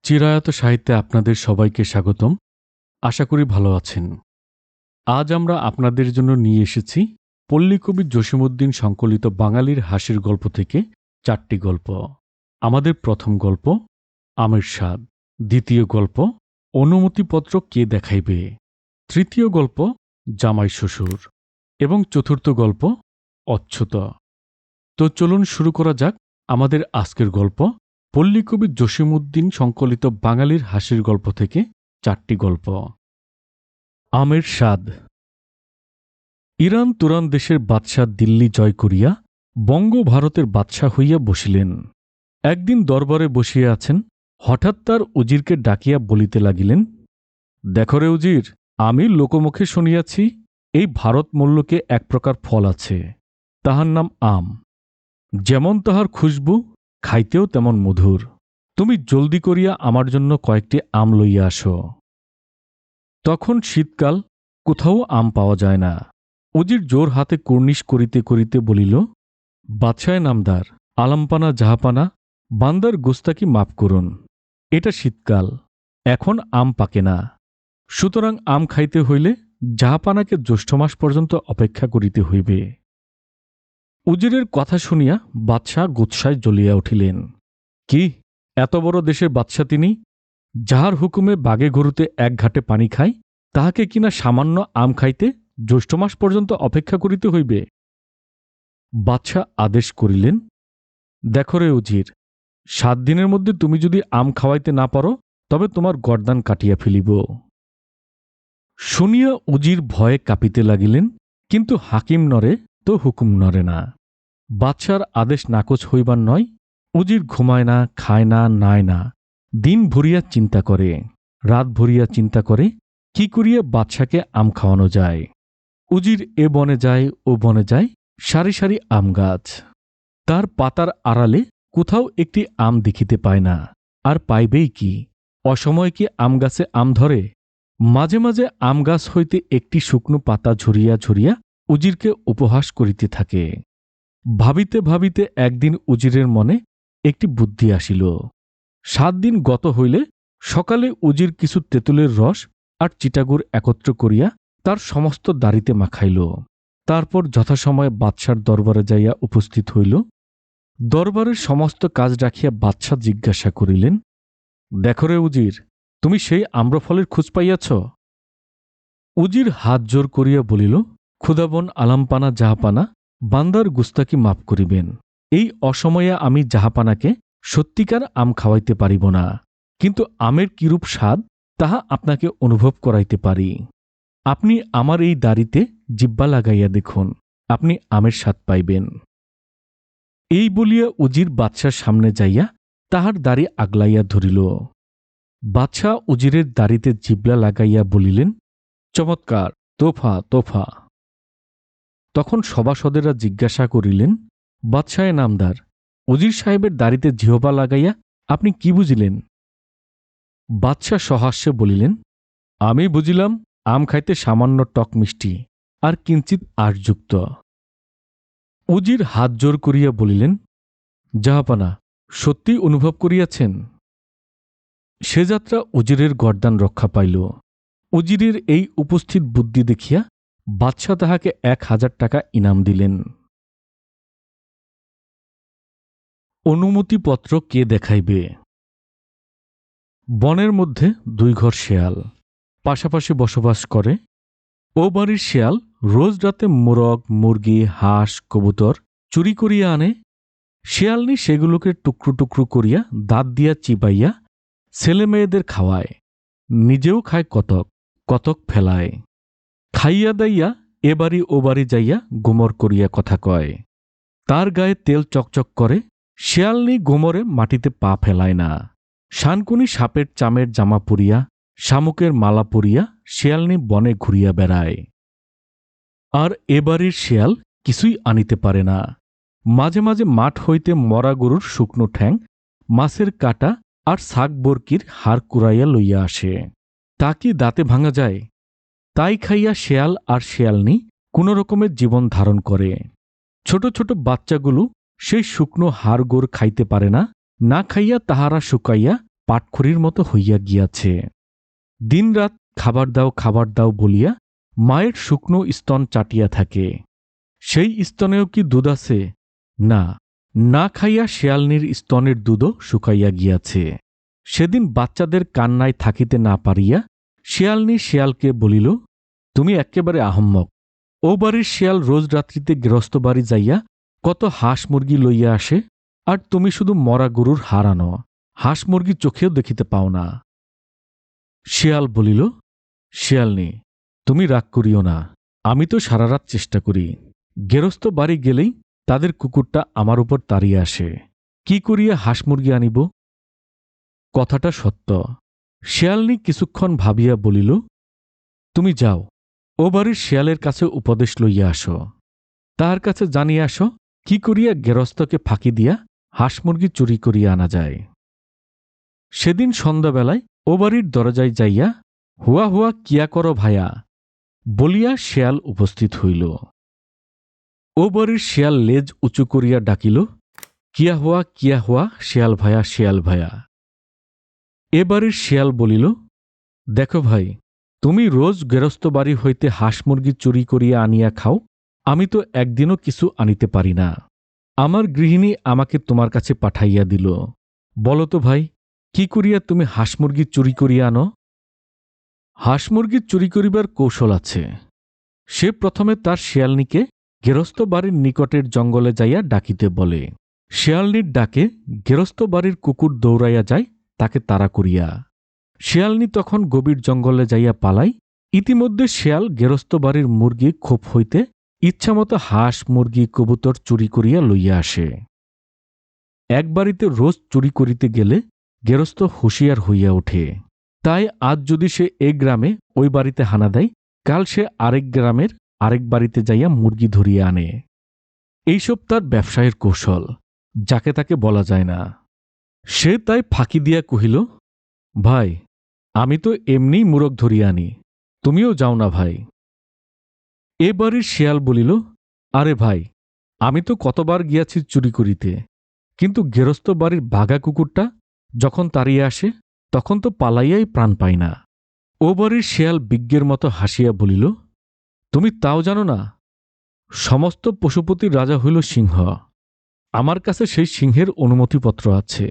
চিরায়ত সাহিত্যে আপনাদের সবাইকে স্বাগতম। আশা করি ভালো আছেন। আজ আমরা আপনাদের জন্য নিয়ে এসেছি পল্লীকবি জসীমউদ্দীন সংকলিত বাঙালির হাসির গল্প থেকে 4টি গল্প। আমাদের প্রথম গল্প আমের স্বাদ, দ্বিতীয় গল্প অনুমতিপত্র কে দেখাইবে, তৃতীয় গল্প জামাই শ্বশুর এবং চতুর্থ গল্প অচ্যুত। তো চলুন শুরু করা যাক আমাদের আজকের গল্প পল্লীকবি জসীমউদ্দীন সংকলিত বাঙালির হাসির গল্প থেকে 4টি গল্প। আমের স্বাদ। ইরান তুরান দেশের বাদশাহ দিল্লি জয় করিয়া বঙ্গ ভারতের বাদশাহ হইয়া বসিলেন। একদিন দরবারে বসিয়া আছেন, হঠাৎ তার উজিরকে ডাকিয়া বলিতে লাগিলেন, দেখো রে উজির, আমি লোকমুখে শুনিয়াছি এই ভারত মল্লকে এক প্রকার ফল আছে, তাহার নাম আম। যেমন তাহার খুশবু, খাইতেও তেমন মধুর। তুমি জলদি করিয়া আমার জন্য কয়েকটি আম লইয়া আসো। তখন শীতকাল, কোথাও আম পাওয়া যায় না। উজির জোর হাতে কুর্নিশ করিতে করিতে বলিল, বাদশায় নামদার, আলাম্পানা জাহাপানা, বান্দার গোস্তাকি মাপ করুন। এটা শীতকাল, এখন আম পাকে না, সুতরাং আম খাইতে হইলে জাহাপানাকে জ্যৈষ্ঠ মাস পর্যন্ত অপেক্ষা করিতে হইবে। উজিরের কথা শুনিয়া বাদশাহ গুৎসায় জ্বলিয়া উঠিলেন। কি, এত বড় দেশের বাদশাহ তিনি, যাহার হুকুমে বাগে গরুতে এক ঘাটে পানি খায়, তাহাকে কিনা সামান্য আম খাইতে জ্যৈষ্ঠ মাস পর্যন্ত অপেক্ষা করিতে হইবে? বাদশাহ আদেশ করিলেন, দেখো রে উজির, 7 দিনের মধ্যে তুমি যদি আম খাওয়াইতে না পারো তবে তোমার গর্দান কাটিয়া ফেলিব। শুনিয়া উজির ভয়ে কাঁপিতে লাগিলেন, কিন্তু হাকিম নরে তো হুকুম নরে না। বাদশার আদেশ নাকচ হইবার নয়। উজির ঘুমায় না, খায় না, নায় না, দিন ভরিয়া চিন্তা করে, রাত ভরিয়া চিন্তা করে কি করিয়া বাদশাকে আম খাওয়ানো যায়। উজির এ বনে যায়, ও বনে যায়, সারি সারি আম গাছ। তার পাতার আড়ালে কোথাও একটি আম দেখিতে পায় না। আর পাইবেই কি? অসময়ে কি আম গাছে আম ধরে? মাঝে মাঝে আম গাছ হইতে একটি শুকনো পাতা ঝরিয়া ঝরিয়া উজিরকে উপহাস করিতে থাকে। ভাবিতে ভাবিতে একদিন উজিরের মনে একটি বুদ্ধি আসিল। 7 দিন গত হইলে সকালে উজির কিছু তেঁতুলের রস আর চিটাগুড় একত্র করিয়া তার সমস্ত দাড়িতে মাখাইল। তারপর যথাসময়ে বাদশার দরবারে যাইয়া উপস্থিত হইল। দরবারের সমস্ত কাজ রাখিয়া বাদশাহ জিজ্ঞাসা করিলেন, দেখো রে উজির, তুমি সেই আম্রফলের খোঁজ পাইয়াছ? উজির হাত জোর করিয়া বলিল, ক্ষুধাবন আলাম্পানা জাহাপানা, বান্দার গুস্তাকি মাপ করিবেন। এই অসময়ে আমি জাহাপানাকে সত্যিকার আম খাওয়াইতে পারিব না, কিন্তু আমের কিরূপ স্বাদ তাহা আপনাকে অনুভব করাইতে পারি। আপনি আমার এই দাড়িতে জিহ্বা লাগাইয়া দেখুন, আপনি আমের স্বাদ পাইবেন। এই বলিয়া উজির বাদশার সামনে যাইয়া তাহার দাড়ি আগলাইয়া ধরিল। বাদশাহ উজিরের দাড়িতে জিহ্বা লাগাইয়া বলিলেন, চমৎকার, তোফা তোফা। তখন সভাসদেরা জিজ্ঞাসা করিলেন, বাদশাহে নামদার, উজির সাহেবের দাড়িতে জিহ্বা লাগাইয়া আপনি কি বুঝিলেন? বাদশাহ সহাস্যে বলিলেন, আমি বুঝিলাম আম খাইতে সামান্য টক মিষ্টি আর কিঞ্চিত আঁশযুক্ত। উজির হাত জোর করিয়া বলিলেন, জাহাপানা, সত্যিই অনুভব করিয়াছেন? সে যাত্রা উজিরের গর্দান রক্ষা পাইল। উজিরের এই উপস্থিত বুদ্ধি দেখিয়া বাদশাহ তাহাকে 1000 টাকা ইনাম দিলেন। অনুমতিপত্র কে দেখাইবে? বনের মধ্যে 2 ঘর শেয়াল পাশাপাশি বসবাস করে। ও বাড়ির শেয়াল রোজ রাতে মোরগ, মুরগি, হাঁস, কবুতর চুরি করিয়া আনে। শেয়ালনি সেগুলোকে টুকরো টুকরো করিয়া দাঁত দিয়া চিবাইয়া ছেলে মেয়েদের খাওয়ায়, নিজেও খায় কতক, কতক ফেলায়। খাইয়া দাইয়া এ বাড়ি ও বাড়ি যাইয়া গোমর করিয়া কথা কয়। তার গায়ে তেল চকচক করে। শেয়ালনি গোমরে মাটিতে পা ফেলায় না। শানকুনি সাপের চামের জামা পরিয়া, শামুকের মালা পরিয়া শেয়ালনি বনে ঘুরিয়া বেড়ায়। আর এ বাড়ির শেয়াল কিছুই আনিতে পারে না। মাঝে মাঝে মাঠ হইতে মরা গরুর শুকনো ঠ্যাং, মাছের কাটা আর শাক বরকির হাড় কুড়াইয়া লইয়া আসে। তা কি দাঁতে ভাঙা যায়? তাই খাইয়া শেয়াল আর শেয়ালনি কোনো রকমের জীবন ধারণ করে। ছোট ছোট বাচ্চাগুলো সেই শুকনো হাড় গোড় খাইতে পারে না। না খাইয়া তাহারা শুকাইয়া পাটখড়ির মতো হইয়া গিয়াছে। দিনরাত খাবার দাও বলিয়া মায়ের শুকনো স্তন চাটিয়া থাকে। সেই স্তনেও কি দুধ আছে? না, না খাইয়া শেয়ালনির স্তনের দুধও শুকাইয়া গিয়াছে। সেদিন বাচ্চাদের কান্নায় থাকিতে না পারিয়া শেয়ালনি শেয়ালকে বলিল, তুমি একেবারে আহম্মক। ও বাড়ির শেয়াল রোজ রাত্রিতে গৃহস্থ বাড়ি যাইয়া কত হাঁস মুরগি লইয়া আসে, আর তুমি শুধু মরা গরুর হাড় আনো, হাঁস মুরগি চোখেও দেখিতে পাও না। শিয়াল বলিল, শিয়ালনি, তুমি রাগ করিও না, আমি তো সারা রাত চেষ্টা করি। গেরস্থ বাড়ি গেলেই তাদের কুকুরটা আমার উপর তাড়িয়ে আসে। কি করিয়া হাঁস মুরগি আনিব? কথাটা সত্য। শিয়ালনি কিছুক্ষণ ভাবিয়া বলিল, তুমি যাও, ও বাড়ির শিয়ালের কাছে উপদেশ লইয়া আসো। তাহার কাছে জানিয়া আসো কি করিয়া গেরস্থকে ফাঁকি দিয়া হাঁস মুরগি চুরি করিয়া আনা যায়। সেদিন সন্ধ্যাবেলায় ও বাড়ির দরজায় যাইয়া, হুয়া হুয়া কিয়া করো ভায়া বলিয়া শেয়াল উপস্থিত হইল। ও বাড়ির শেয়াল লেজ উঁচু করিয়া ডাকিল, কিয়া হুয়া শেয়াল ভায়া, শেয়াল ভায়া। এ বাড়ির শেয়াল বলিল, দেখো ভাই, তুমি রোজ গেরস্থ বাড়ি হইতে হাঁস মুরগি চুরি করিয়া আনিয়া খাও, আমি তো একদিনও কিছু আনিতে পারি না। আমার গৃহিণী আমাকে তোমার কাছে পাঠাইয়া দিল। বলো তো ভাই, কি করিয়া তুমি হাঁস মুরগি চুরি করিয়া আনো? হাঁস মুরগি চুরি করিবার কৌশল আছে। সে প্রথমে তার শেয়ালনিকে গেরস্থ বাড়ির নিকটের জঙ্গলে যাইয়া ডাকিতে বলে। শেয়ালনির ডাকে গেরস্থ বাড়ির কুকুর দৌড়াইয়া যায় তাকে তাড়া করিয়া। শেয়ালনি তখন গভীর জঙ্গলে যাইয়া পালায়। ইতিমধ্যে শেয়াল গেরস্থ বাড়ির মুরগি খোপ হইতে ইচ্ছামতো হাঁস মুরগি কবুতর চুরি করিয়া লইয়া আসে। এক বাড়িতে রোজ চুরি করিতে গেলে গেরস্থ হুঁশিয়ার হইয়া ওঠে। তাই আজ যদি সে এক গ্রামে ওই বাড়িতে হানা দেয়, কাল সে আরেক গ্রামের আরেক বাড়িতে যাইয়া মুরগি ধরিয়া আনে। এইসব তার ব্যবসায়ের কৌশল, যাকে তাকে বলা যায় না। সে তাই ফাঁকি দিয়া কহিল, ভাই, আমি তো এমনিই মুরগ ধরিয়া আনি, তুমিও যাও না ভাই। এ বাড়ির শেয়াল বলিল, আরে ভাই, আমি তো কতবার গিয়াছি চুরি করিতে, কিন্তু গেরস্থ বাড়ির বাঘা কুকুরটা যখন তাড়িয়ে আসে তখন তো পালাইয়াই প্রাণ পাই না। ও বাড়ির শেয়াল বিজ্ঞের মতো হাসিয়া বলিল, তুমি তাও জানো না? সমস্ত পশুপতির রাজা হইল সিংহ। আমার কাছে সেই সিংহের অনুমতিপত্র আছে।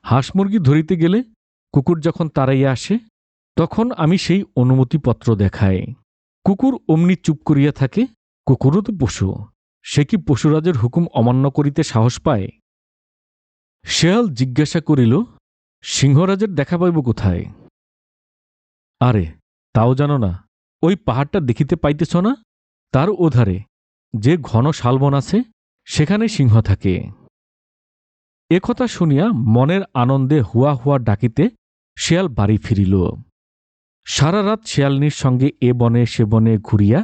হাঁস মুরগি ধরিতে গেলে কুকুর যখন তাড়াইয়া আসে তখন আমি সেই অনুমতিপত্র দেখাই। কুকুর অমনি চুপ করিয়া থাকে। কুকুরও তো পশু, সে কি পশুরাজের হুকুম অমান্য করিতে সাহস পায়? শেয়াল জিজ্ঞাসা করিল, সিংহরাজের দেখা পাইব কোথায়? আরে, তাও জানো না? ওই পাহাড়টা দেখিতে পাইতেছ না? তার ওধারে যে ঘন শালবন আছে, সেখানে সিংহ থাকে। একথা শুনিয়া মনের আনন্দে হুয়া হুয়া ডাকিতে শেয়াল বাড়ি ফিরিল। সারা রাত শেয়ালনির সঙ্গে এ বনে সে বনে ঘুরিয়া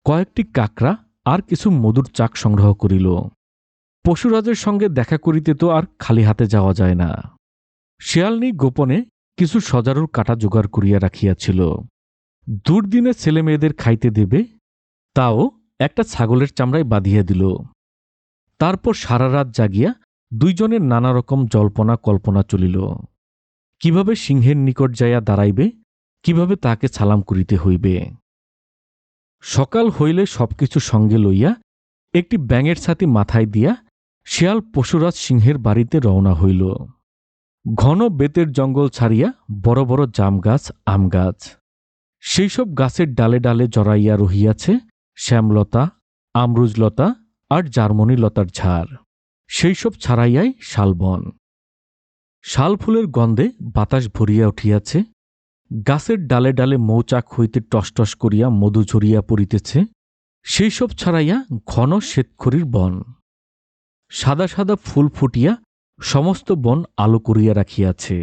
কয়েকটি কাকড়া আর কিছু মধুর চাক সংগ্রহ করিল। পশুরাজের সঙ্গে দেখা করিতে তো আর খালি হাতে যাওয়া যায় না। শেয়ালনি গোপনে কিছু সজারুর কাটা জোগাড় করিয়া রাখিয়াছিল। দুর্দিনে ছেলে মেয়েদের খাইতে দেবে, তাও একটা ছাগলের চামড়ায় বাঁধিয়া দিল। তারপর সারা রাত জাগিয়া দুইজনের নানা রকম জল্পনা কল্পনা চলিল। কিভাবে সিংহের নিকট যাইয়া দাঁড়াইবে, কিভাবে তাকে সালাম করিতে হইবে। সকাল হইলে সবকিছু সঙ্গে লইয়া একটি ব্যাঙের ছাতি মাথায় দিয়া শেয়াল পশুরাজ সিংহের বাড়িতে রওনা হইল। ঘন বেতের জঙ্গল ছাড়িয়া বড় বড় জাম গাছ, আম গাছ, সেই সব গাছের ডালে ডালে জড়াইয়া রহিয়াছে শ্যামলতা, আমরুজলতা আর জার্মনি লতার ঝাড়। সেই সব ছাড়াইয়াই শালবন। শাল ফুলের গন্ধে বাতাস ভরিয়া উঠিয়াছে। গাছের ডালে ডালে মৌচাক হইতে টসটস করিয়া মধু ঝরিয়া পড়িতেছে। সেই সব ছাড়াইয়া ঘন শ্বেতখড়ির বন। সাদা সাদা ফুল ফুটিয়া সমস্ত বন আলো করিয়া রাখিয়াছে।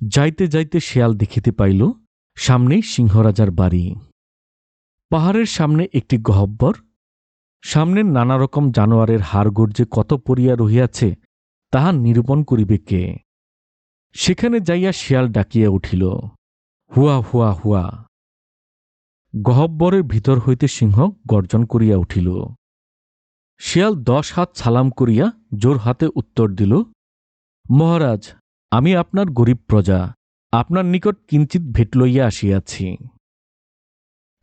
যাইতে যাইতে শেয়াল দেখিতে পাইল সামনেই সিংহরাজার বাড়ি। পাহাড়ের সামনে একটি গহ্বর। সামনের নানা রকম জানোয়ারের হাড়গোড় যে কত পড়িয়া রহিয়াছে তাহা নিরূপণ করিবে কে? সেখানে যাইয়া শেয়াল ডাকিয়া উঠিল, হুয়া হুয়া হুয়া। গহ্বরের ভিতর হইতে সিংহ গর্জন করিয়া উঠিল। শিয়াল 10 হাত সালাম করিয়া জোর হাতে উত্তর দিল, মহারাজ, আমি আপনার গরিব প্রজা, আপনার নিকট কিঞ্চিৎ ভেট লইয়া আসিয়াছি।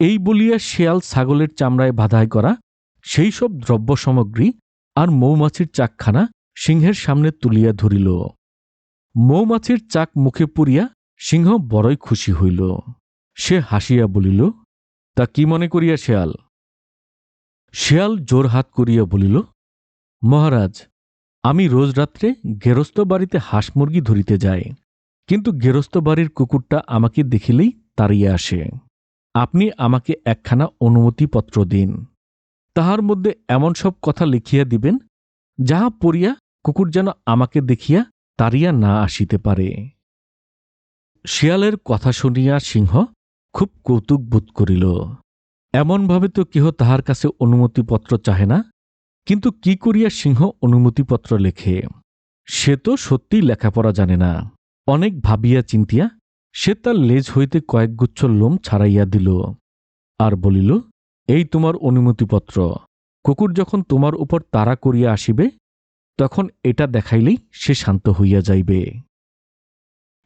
এই বলিয়া শেয়াল ছাগলের চামড়ায় বাধাই করা সেই সব দ্রব্য সামগ্রী আর মৌমাছির চাকখানা সিংহের সামনে তুলিয়া ধরিল। মৌমাছির চাক মুখে পুরিয়া সিংহ বড়ই খুশি হইল। সে হাসিয়া বলিল, তা কি মনে করিয়া শেয়াল? শেয়াল জোর হাত করিয়া বলিল, মহারাজ, আমি রোজ রাত্রে গেরস্থ বাড়িতে হাঁস মুরগি ধরিতে যাই, কিন্তু গেরস্থ বাড়ির কুকুরটা আমাকে দেখিলেই তাড়িয়া আসে। আপনি আমাকে একখানা অনুমতিপত্র দিন, তাহার মধ্যে এমন সব কথা লিখিয়া দিবেন যাহা পড়িয়া কুকুর যেন আমাকে দেখিয়া তাড়িয়া না আসিতে পারে। শিয়ালের কথা শুনিয়া সিংহ খুব কৌতুক বোধ করিল। এমনভাবে তো কেহ তাহার কাছে অনুমতিপত্র চাহে না, কিন্তু কি করিয়া সিংহ অনুমতিপত্র লেখে? সে তো সত্যিই লেখাপড়া জানে না। অনেক ভাবিয়া চিন্তিয়া সে তার লেজ হইতে কয়েকগুচ্ছ লোম ছাড়াইয়া দিল আর বলিল, এই তোমার অনুমতিপত্র। কুকুর যখন তোমার উপর তাড়া করিয়া আসিবে, তখন এটা দেখাইলেই সে শান্ত হইয়া যাইবে।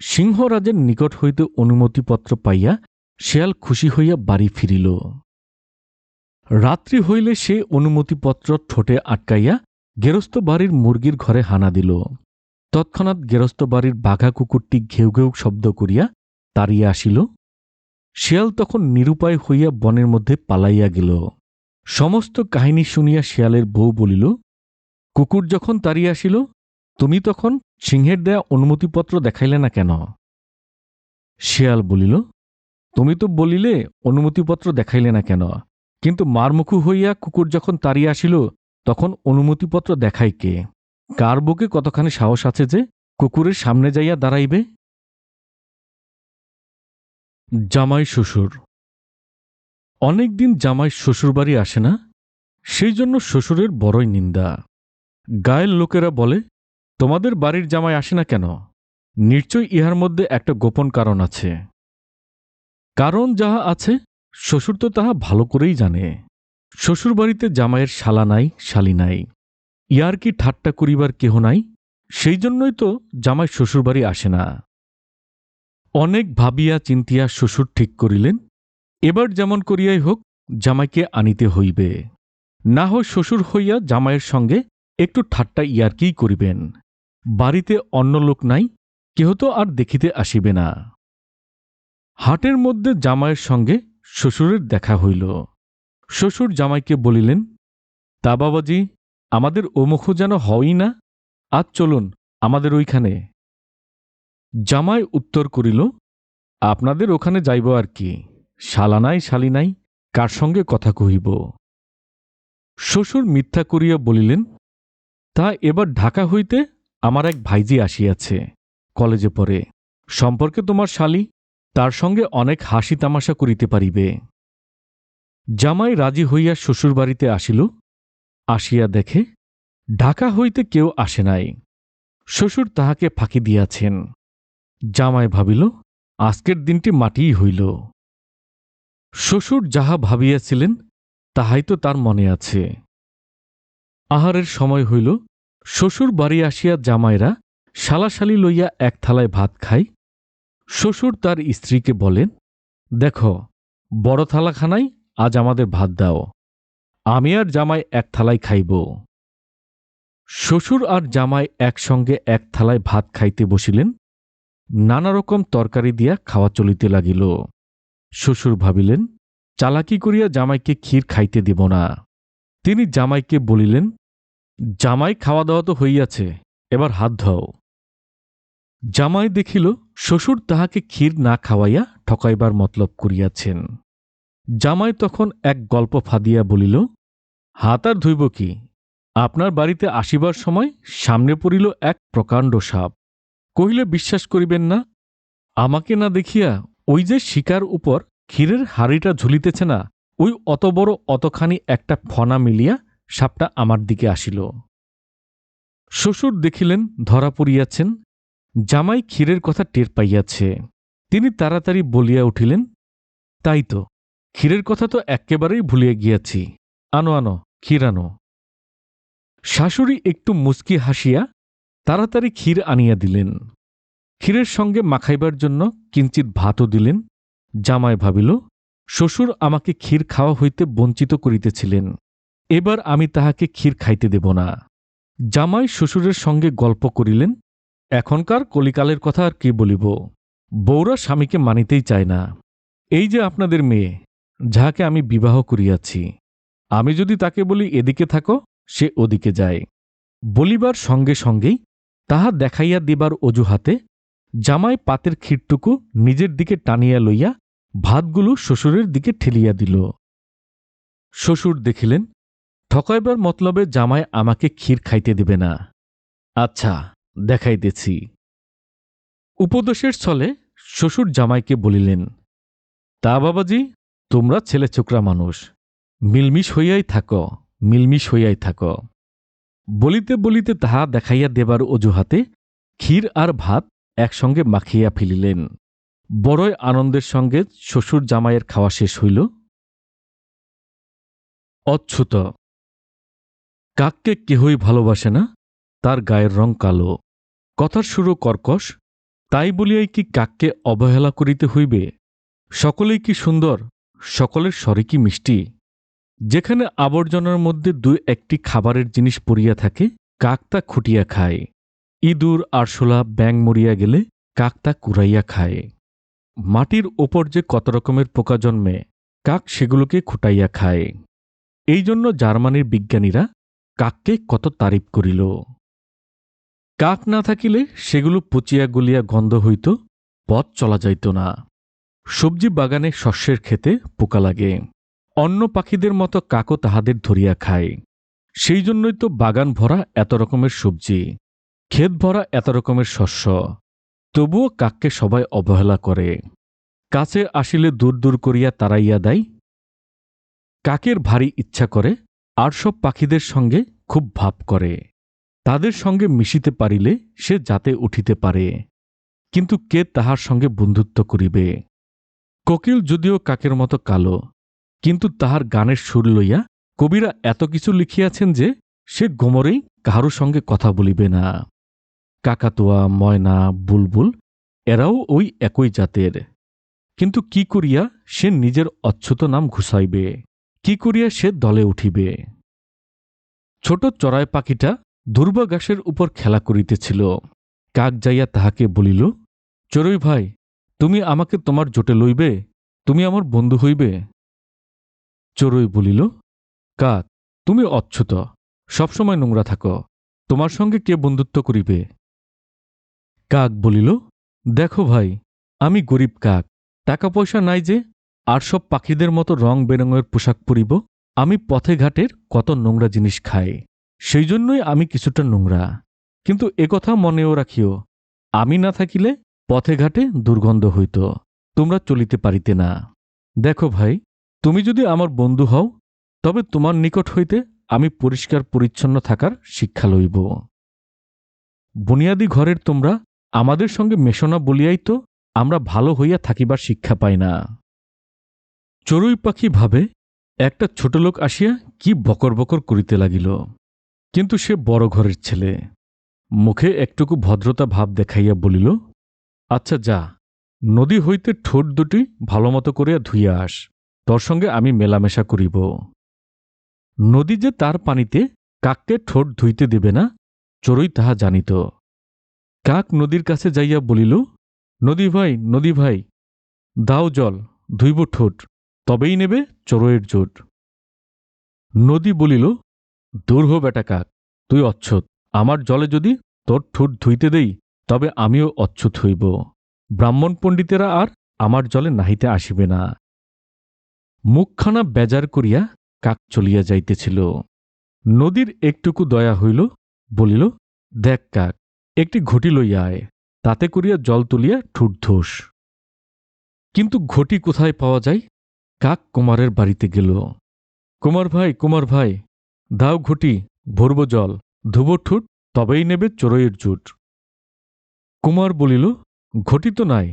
সিংহরাজের নিকট হইতে অনুমতিপত্র পাইয়া শেয়াল খুশি হইয়া বাড়ি ফিরিল। রাত্রি হইলে সে অনুমতিপত্র ঠোঁটে আটকাইয়া গেরস্থ বাড়ির মুরগির ঘরে হানা দিল। তৎক্ষণাৎ গেরস্থ বাড়ির বাঘা কুকুরটি ঘেউ ঘেউ শব্দ করিয়া তাড়িয়া আসিল। শিয়াল তখন নিরুপায় হইয়া বনের মধ্যে পালাইয়া গেল। সমস্ত কাহিনী শুনিয়া শিয়ালের বউ বলিল, কুকুর যখন তাড়িয়া আসিল, তুমি তখন সিংহের দেয়া অনুমতিপত্র দেখাইলে না কেন? শিয়াল বলিল, তুমি তো বলিলে অনুমতিপত্র দেখাইলে না কেন, কিন্তু মারমুখু হইয়া কুকুর যখন তাড়িয়া আসিল, তখন অনুমতিপত্র দেখাই কে? কার বুকে কতখানি সাহস আছে যে কুকুরের সামনে যাইয়া দাঁড়াইবে? জামাই শ্বশুর। অনেকদিন জামাই শ্বশুরবাড়ি আসে না, সেই জন্য শ্বশুরের বড়ই নিন্দা। গায়ের লোকেরা বলে, তোমাদের বাড়ির জামাই আসে না কেন? নিশ্চয়ই ইহার মধ্যে একটা গোপন কারণ আছে। কারণ যাহা আছে শ্বশুর তো তাহা ভালো করেই জানে। শ্বশুরবাড়িতে জামাইয়ের শালা নাই, শালি নাই, ইয়ার কি ঠাট্টা করিবার কেহ নাই, সেই জন্যই তো জামাই শ্বশুরবাড়ি আসে না। অনেক ভাবিয়া চিন্তিয়া শ্বশুর ঠিক করিলেন, এবার যেমন করিয়াই হোক জামাইকে আনিতে হইবে। না হয় শ্বশুর হইয়া জামাইয়ের সঙ্গে একটু ঠাট্টা ইয়ার্কিই করিবেন। বাড়িতে অন্য লোক নাই, কেহ তো আর দেখিতে আসিবে না। হাটের মধ্যে জামাইয়ের সঙ্গে শ্বশুরের দেখা হইল। শ্বশুর জামাইকে বলিলেন, তা বাবাজি, আমাদের ওমুখ যেন হয়ই না, আজ চলুন আমাদের ওইখানে। জামাই উত্তর করিল, আপনাদের ওখানে যাইব আর কি, শালা নাই শালি নাই, কার সঙ্গে কথা কহিব? শ্বশুর মিথ্যা করিয়া বলিলেন, তা এবার ঢাকা হইতে আমার এক ভাইজি আসিয়াছে, কলেজে পড়ে, সম্পর্কে তোমার শালি, তার সঙ্গে অনেক হাসি তামাশা করিতে পারিবে। জামাই রাজি হইয়া শ্বশুরবাড়িতে আসিল। আসিয়া দেখে ঢাকা হইতে কেউ আসে নাই, শ্বশুর তাহাকে ফাঁকি দিয়াছেন। জামাই ভাবিল, আজকের দিনটি মাটিই হইল। শ্বশুর যাহা ভাবিয়াছিলেন তাহাই তো তার মনে আছে। আহারের সময় হইল, শ্বশুর বাড়ি আসিয়া জামাইরা শালাশালি লইয়া এক থালায় ভাত খায়। শ্বশুর তার স্ত্রীকে বলেন, দেখো, বড় থালাখানায় আজ আমাদের ভাত দাও, আমি আর জামাই এক থালায় খাইব। শ্বশুর আর জামাই একসঙ্গে এক থালায় ভাত খাইতে বসিলেন। নানা রকম তরকারি দিয়া খাওয়া চলিতে লাগিল। শ্বশুর ভাবিলেন, চালাকি করিয়া জামাইকে ক্ষীর খাইতে দেব না। তিনি জামাইকে বলিলেন, জামাই খাওয়া দাওয়া তো হইয়াছে, এবার হাত ধোও। জামাই দেখিল শ্বশুর তাহাকে ক্ষীর না খাওয়াইয়া ঠকাইবার মতলব করিয়াছেন। জামাই তখন এক গল্প ফাঁদিয়া বলিল, হাত আর ধুইব কি, আপনার বাড়িতে আসিবার সময় সামনে পড়িল এক প্রকাণ্ড সাপ। কহিলে বিশ্বাস করিবেন না, আমাকে না দেখিয়া ওই যে শিকার উপর ক্ষীরের হাড়িটা ঝুলিতেছে না, ওই অত বড় অতখানি একটা ফনা মিলিয়া সাপটা আমার দিকে আসিল। শ্বশুর দেখিলেন ধরা পড়িয়াছেন। জামাই ক্ষীরের কথা টের পাইয়াছে। তিনি তাড়াতাড়ি বলিয়া উঠিলেন, তাই তো, ক্ষীরের কথা তো এক্কেবারেই ভুলিয়া গিয়াছি, আনো আনো, ক্ষীর আনো। শাশুড়ি একটু মুচকি হাসিয়া তাড়াতাড়ি ক্ষীর আনিয়া দিলেন। ক্ষীরের সঙ্গে মাখাইবার জন্য কিঞ্চিৎ ভাতও দিলেন। জামাই ভাবিল, শ্বশুর আমাকে ক্ষীর খাওয়া হইতে বঞ্চিত করিতেছিলেন, এবার আমি তাহাকে ক্ষীর খাইতে দেব না। জামাই শ্বশুরের সঙ্গে গল্প করিলেন। এখনকার কলিকালের কথা আর কি বলিব, বউরা স্বামীকে মানিতেই চায় না। এই যে আপনাদের মেয়ে, যাহাকে আমি বিবাহ করিয়াছি, আমি যদি তাকে বলি এদিকে থাকো, সে ওদিকে যায়। বলিবার সঙ্গে সঙ্গেই তাহা দেখাইয়া দিবার অজুহাতে জামাই পাতের ক্ষীরটুকু নিজের দিকে টানিয়া লইয়া ভাতগুলো শ্বশুরের দিকে ঠেলিয়া দিল। শ্বশুর দেখিলেন ঠকাইবার মতলবে জামাই আমাকে ক্ষীর খাইতে দেবে না। আচ্ছা, দেখাইতেছি। উপদেশের ছলে শ্বশুর জামাইকে বলিলেন, তা বাবাজি, তোমরা ছেলে ছোকরা মানুষ, মিলমিশ হইয়াই থাকো, মিলমিশ হইয়াই থাকো। বলিতে বলিতে তাহা দেখাইয়া দেবার অজুহাতে ক্ষীর আর ভাত একসঙ্গে মাখিয়া ফেলিলেন। বড়ই আনন্দের সঙ্গে শ্বশুর জামাইয়ের খাওয়া শেষ হইল। অচ্যুত। কাককে কেহই ভালোবাসে না, তার গায়ের রং কালো, কথার সুরও কর্কশ। তাই বলিয়াই কি কাককে অবহেলা করিতে হইবে? সকলেই কি সুন্দর, সকলের স্বরে কি মিষ্টি? যেখানে আবর্জনার মধ্যে দুই একটি খাবারের জিনিস পড়িয়া থাকে, কাক তা খুঁটিয়া খায়। ইঁদুর, আরশোলা, ব্যাঙ মরিয়া গেলে কাক তা কুড়াইয়া খায়। মাটির ওপর যে কত রকমের পোকা জন্মে, কাক সেগুলোকে খুঁটাইয়া খায়। এই জন্য জার্মানির বিজ্ঞানীরা কাককে কত তারিফ করিল। কাক না থাকিলে সেগুলো পচিয়া গলিয়া গন্ধ হইত, পথ চলা যাইত না। সবজি বাগানে শস্যের ক্ষেতে পোকা লাগে, অন্য পাখিদের মতো কাকও তাহাদের ধরিয়া খায়। সেই জন্যই তো বাগান ভরা এত রকমের সবজি, ক্ষেত ভরা এত রকমের শস্য। তবুও কাককে সবাই অবহেলা করে, কাছে আসিলে দূর দূর করিয়া তাড়াইয়া দেয়। কাকের ভারী ইচ্ছা করে আর সব পাখিদের সঙ্গে খুব ভাব করে, তাদের সঙ্গে মিশিতে পারিলে সে জাতে উঠিতে পারে। কিন্তু কে তাহার সঙ্গে বন্ধুত্ব করিবে? কোকিল যদিও কাকের মতো কালো, কিন্তু তাহার গানের সুর লইয়া কবিরা এত কিছু লিখিয়াছেন যে সে গোমরেই কাহারও সঙ্গে কথা বলিবে না। কাকাতুয়া, ময়না, বুলবুল এরাও ওই একই জাতের। কিন্তু কি করিয়া সে নিজের অচ্যুত নাম ঘুষাইবে? কি করিয়া সে দলে উঠিবে? ছোট চড়াই পাখিটা দুর্বা ঘাসের উপর খেলা করিতেছিল। কাক যাইয়া তাহাকে বলিল, চড়ুই ভাই, তুমি আমাকে তোমার জোটে লইবে? তুমি আমার বন্ধু হইবে? চড়ুই বলিল, কাক, তুমি অচ্যুত, সবসময় নোংরা থাকো, তোমার সঙ্গে কে বন্ধুত্ব করিবে? কাক বলিল, দেখো ভাই, আমি গরিব কাক, টাকা পয়সা নাই যে আর সব পাখিদের মতো রং বেরঙের পোশাক পরিব। আমি পথে ঘাটের কত নোংরা জিনিস খাই, সেই জন্যই আমি কিছুটা নোংরা। কিন্তু একথা মনেও রাখিও, আমি না থাকিলে পথে ঘাটে দুর্গন্ধ হইত, তোমরা চলিতে পারিতে না। দেখো ভাই, তুমি যদি আমার বন্ধু হও, তবে তোমার নিকট হইতে আমি পরিষ্কার পরিচ্ছন্ন থাকার শিক্ষা লইব। বুনিয়াদী ঘরের তোমরা আমাদের সঙ্গে মেশো না বলিয়াই তো আমরা ভালো হইয়া থাকিবার শিক্ষা পাই না। চড়ুই পাখি ভাবে একটা ছোট লোক আসিয়া কি বকর বকর করিতে লাগিল, কিন্তু সে বড় ঘরের ছেলে। মুখে একটুকু ভদ্রতা ভাব দেখাইয়া বলিল, আচ্ছা যা, নদী হইতে ঠোঁট দুটি ভালোমতো করিয়া ধুইয়া আস, তোর সঙ্গে আমি মেলামেশা করিব। নদী যে তার পানিতে কাককে ঠোঁট ধুইতে দেবে না, চড়ুই তাহা জানিত। কাক নদীর কাছে যাইয়া বলিল, নদী ভাই, নদী ভাই, দাও জল, ধুইব ঠোঁট, তবেই নেবে চড়ুইয়ের জোট। নদী বলিল, দূর হো বেটা কাক, তুই অচ্ছুত, আমার জলে যদি তোর ঠোঁট ধুইতে দেই তবে আমিও অচ্ছুত হইব। ব্রাহ্মণ পণ্ডিতেরা আর আমার জলে নাহিতে আসিবে না। মুখখানা বেজার করিয়া কাক চলিয়া যাইতেছিল। নদীর একটুকু দয়া হইল, বলিল, দেখ কাক, একটি ঘটি লইয়া আয়, তাতে করিয়া জল তুলিয়া ঠোঁট ধোস। কিন্তু ঘটি কোথায় পাওয়া যায়? কাক কুমারের বাড়িতে গেল। কুমার ভাই, কুমার ভাই, দাও ঘটি, ভরব জল, ধুব ঠোঁট, তবেই নেবে চড়ুইয়ের জুট। কুমার বলিল, ঘটি তো নাই,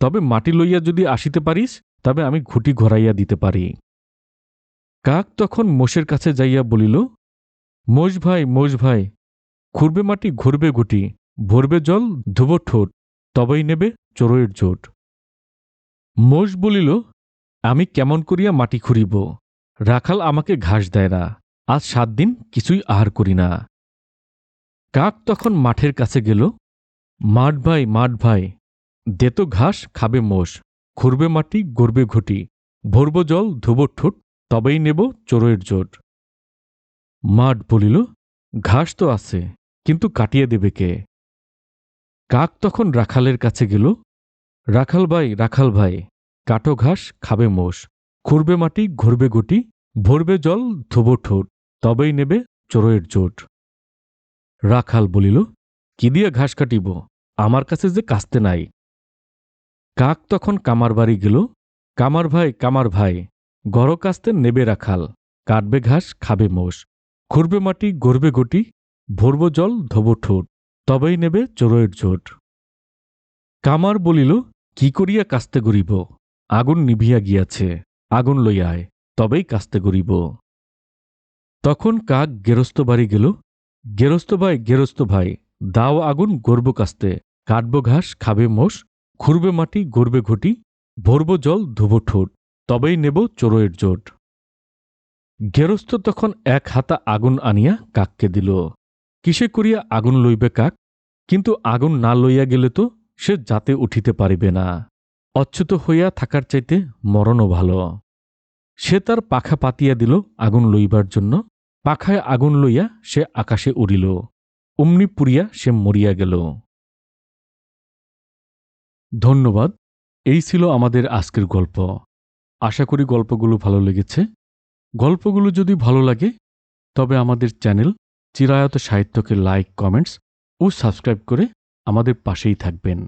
তবে মাটি লইয়া যদি আসিতে পারিস তবে আমি ঘটি ঘরাইয়া দিতে পারি। কাক তখন মোষের কাছে যাইয়া বলিল, মোষ ভাই, মোষ ভাই, খুঁড়বে মাটি, ঘুরবে ঘটি, ভরবে জল, ধুব ঠোঁট, তবেই নেবে চোরয়ের জোট। মোষ বলিল, আমি কেমন করিয়া মাটি খুঁড়িব, রাখাল আমাকে ঘাস দেয় না, আজ 7 দিন কিছুই আহার করি না। কাক তখন মাঠের কাছে গেল, মাঠ ভাই, দে তো ঘাস খাবে মোষ, খুঁড়বে মাটি গড়বে ঘটি, ভরব জল ধুব ঠোঁট, তবেই নেব চোরয়ের জোট। মাঠ বলিল, ঘাস তো আছে, কিন্তু কাটিয়ে দেবে কে? কাক তখন রাখালের কাছে গেল, রাখাল ভাই, কাটো ঘাস খাবে মোষ, খুঁড়বে মাটি ঘুরবে গুটি, ভরবে জল ধুব ঠোঁট, তবেই নেবে চোরয়ের জোট। রাখাল বলিল, কি দিয়ে ঘাস কাটিব, আমার কাছে যে কাস্তে নাই। কাক তখন কামার বাড়ি গেল, কামার ভাই, গড় কাস্তে নেবে রাখাল, কাটবে ঘাস খাবে মোষ, খুঁড়বে মাটি গড়বে গুটি, ভরব জল ধোব ঠোঁট, তবেই নেবে চোরয়ের জোট। কামার বলিল, কি করিয়া কাস্তে গড়িব, আগুন নিভিয়া গিয়াছে, আগুন লইয়া আয়, তবেই কাস্তে গড়িব। তখন কাক গেরস্ত বাড়ি গেল, গেরস্ত ভাই, দাও আগুন গড়ব কাস্তে, কাটব ঘাস খাবে মোষ, খুঁড়বে মাটি গড়বে ঘটি, ভরব জল ধুব ঠোঁট, তবেই নেব চোরয়ের জোট। গেরস্ত তখন 1 হাতা আগুন আনিয়া কাককে দিল। কিসে করিয়া আগুন লইবে কাক, কিন্তু আগুন না লইয়া গেলে তো সে জাতে উঠিতে পারিবে না। অচ্যুত হইয়া থাকার চাইতে মরণও ভালো। সে তার পাখা পাতিয়া দিল আগুন লইবার জন্য, পাখায় আগুন লইয়া সে আকাশে উড়িল, অমনি পুড়িয়া সে মরিয়া গেল। ধন্যবাদ। এই ছিল আমাদের আজকের গল্প। আশা করি গল্পগুলো ভালো লেগেছে। গল্পগুলো যদি ভালো লাগে তবে আমাদের চ্যানেল চিরায়ত সাহিত্যকে লাইক, কমেন্টস ও সাবস্ক্রাইব করে আমাদের পাশেই থাকবেন।